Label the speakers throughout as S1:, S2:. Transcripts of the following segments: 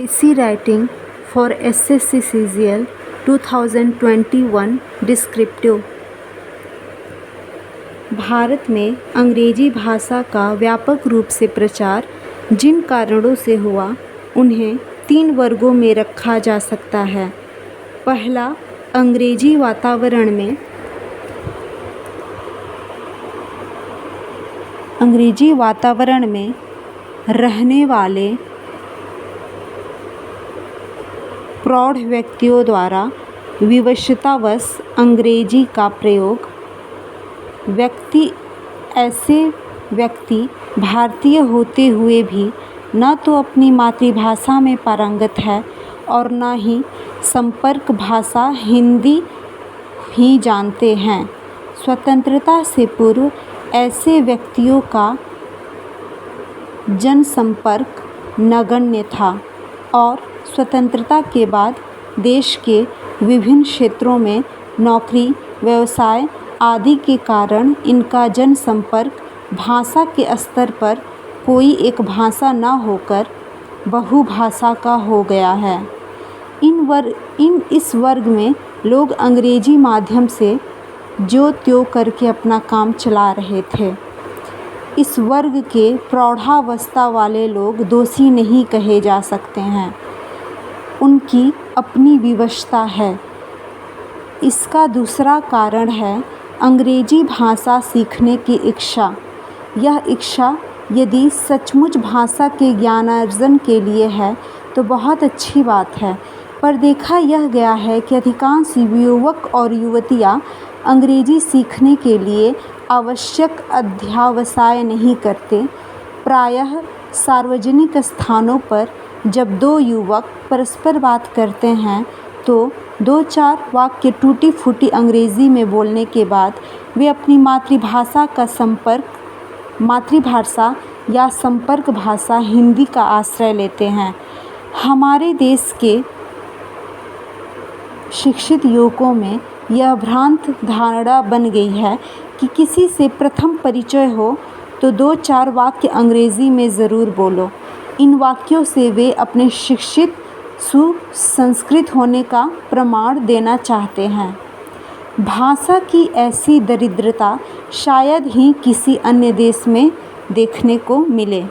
S1: Easy writing for SSC CGL 2021 descriptive। Bharat में अंग्रेजी भाषा का व्यापक रूप से प्रचार जिन कारणों से हुआ उन्हें 3 वर्गों में रखा जा सकता है। पहला, अंग्रेजी वातावरण में रहने वाले प्रौढ़ व्यक्तियों द्वारा विवशतावश अंग्रेजी का प्रयोग। ऐसे व्यक्ति भारतीय होते हुए भी न तो अपनी मातृभाषा में पारंगत है और न ही संपर्क भाषा हिंदी ही जानते हैं। स्वतंत्रता से पूर्व ऐसे व्यक्तियों का जनसंपर्क नगण्य था और स्वतंत्रता के बाद देश के विभिन्न क्षेत्रों में नौकरी, व्यवसाय आदि के कारण इनका जनसंपर्क भाषा के स्तर पर कोई एक भाषा न होकर बहुभाषा का हो गया है। इस वर्ग में लोग अंग्रेजी माध्यम से जो त्यों करके अपना काम चला रहे थे। इस वर्ग के प्रौढ़ावस्था वाले लोग दोषी नहीं कहे जा सकते हैं, उनकी अपनी विवशता है। इसका दूसरा कारण है अंग्रेजी भाषा सीखने की इच्छा। यह इच्छा यदि सचमुच भाषा के ज्ञानार्जन के लिए है तो बहुत अच्छी बात है, पर देखा यह गया है कि अधिकांश युवक और युवतियाँ अंग्रेजी सीखने के लिए आवश्यक अध्यवसाय नहीं करते। प्रायः सार्वजनिक स्थानों पर जब 2 युवक परस्पर बात करते हैं तो 2-4 वाक्य टूटी फूटी अंग्रेज़ी में बोलने के बाद वे अपनी मातृभाषा या संपर्क भाषा हिंदी का आश्रय लेते हैं। हमारे देश के शिक्षित युवकों में यह भ्रांत धारणा बन गई है कि किसी से प्रथम परिचय हो तो 2-4 वाक्य अंग्रेज़ी में ज़रूर बोलो। इन वाक्यों से वे अपने शिक्षित सुसंस्कृत होने का प्रमाण देना चाहते हैं। भाषा की ऐसी दरिद्रता शायद ही किसी अन्य देश में देखने को मिले।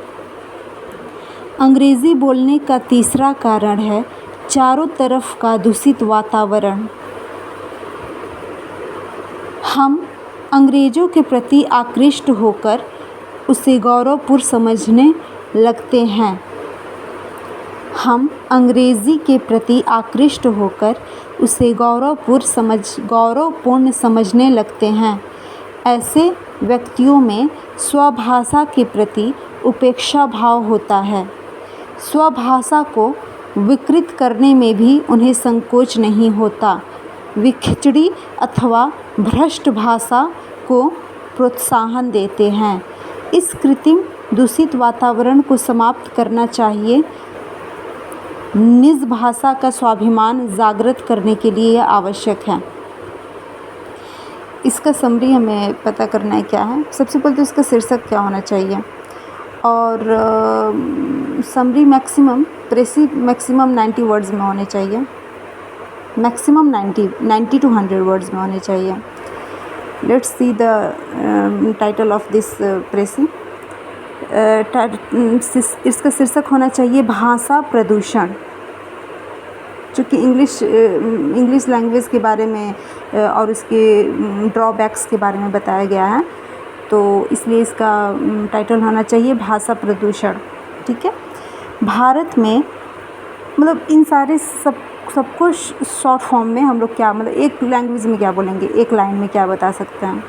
S1: अंग्रेज़ी बोलने का तीसरा कारण है चारों तरफ का दूषित वातावरण। हम अंग्रेज़ों के प्रति आकृष्ट होकर उसे गौरवपूर्ण समझने लगते हैं। हम अंग्रेज़ी के प्रति आकृष्ट होकर उसे गौरवपूर्ण समझने लगते हैं। ऐसे व्यक्तियों में स्वभाषा के प्रति उपेक्षा भाव होता है। स्वभाषा को विकृत करने में भी उन्हें संकोच नहीं होता। वे खिचड़ी अथवा भ्रष्ट भाषा को प्रोत्साहन देते हैं। इस कृत्रिम दूषित वातावरण को समाप्त करना चाहिए। निज भाषा का स्वाभिमान जागृत करने के लिए यह आवश्यक है। इसका समरी हमें पता करना है क्या है। सबसे पहले तो इसका शीर्षक क्या होना चाहिए और समरी मैक्सिमम 90 वर्ड्स में होने चाहिए। मैक्सिमम 90 to 100 वर्ड्स में होने चाहिए। Let's see the title of this precis. इसका शीर्षक होना चाहिए भाषा प्रदूषण। चूँकि इंग्लिश लैंग्वेज के बारे में और उसके ड्रॉबैक्स के बारे में बताया गया है, तो इसलिए इसका टाइटल होना चाहिए भाषा प्रदूषण। ठीक है। भारत में मतलब इन सारे सबको शॉर्ट फॉर्म में हम लोग क्या एक लैंग्वेज में क्या बोलेंगे, एक लाइन में क्या बता सकते हैं।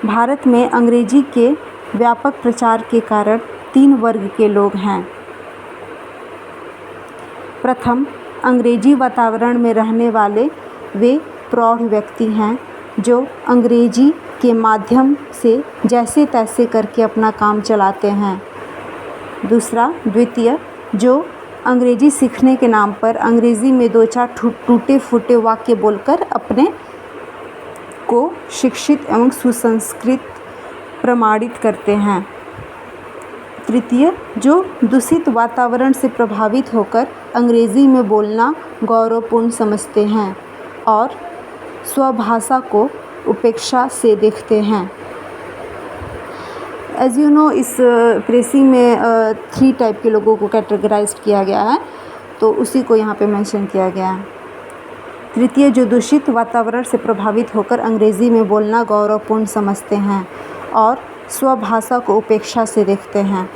S1: भारत में अंग्रेजी के व्यापक प्रचार के कारण 3 वर्ग के लोग हैं। प्रथम, अंग्रेजी वातावरण में रहने वाले वे प्रौढ़ व्यक्ति हैं जो अंग्रेजी के माध्यम से जैसे तैसे करके अपना काम चलाते हैं। द्वितीय, जो अंग्रेजी सीखने के नाम पर अंग्रेज़ी में 2-4 टूटे फूटे वाक्य बोलकर अपने को शिक्षित एवं सुसंस्कृत प्रमाणित करते हैं। तृतीय, जो दूषित वातावरण से प्रभावित होकर अंग्रेज़ी में बोलना गौरवपूर्ण समझते हैं और स्वभाषा को उपेक्षा से देखते हैं। एज यू नो, इस प्रेसी में 3 टाइप के लोगों को कैटेगराइज्ड किया गया है, तो उसी को यहाँ पे मेंशन किया गया है। तृतीय, जो दूषित वातावरण से प्रभावित होकर अंग्रेज़ी में बोलना गौरवपूर्ण समझते हैं और स्वभाषा को उपेक्षा से देखते हैं।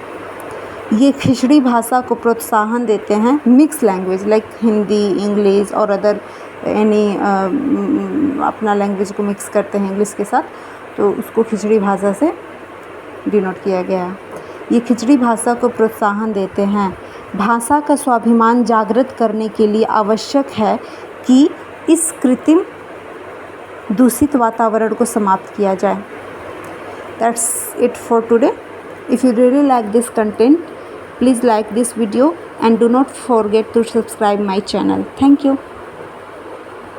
S1: ये खिचड़ी भाषा को प्रोत्साहन देते हैं। Mix language like Hindi, English और अदर एनी अपना लैंग्वेज को मिक्स करते हैं इंग्लिश के साथ, तो उसको खिचड़ी भाषा से डिनोट किया गया है। ये खिचड़ी भाषा को प्रोत्साहन देते हैं। भाषा का स्वाभिमान जागृत करने के लिए आवश्यक है कि इस कृत्रिम दूषित वातावरण को समाप्त किया जाए। That's it for today. If you really like this content, please like this video and do not forget to subscribe my channel. Thank you.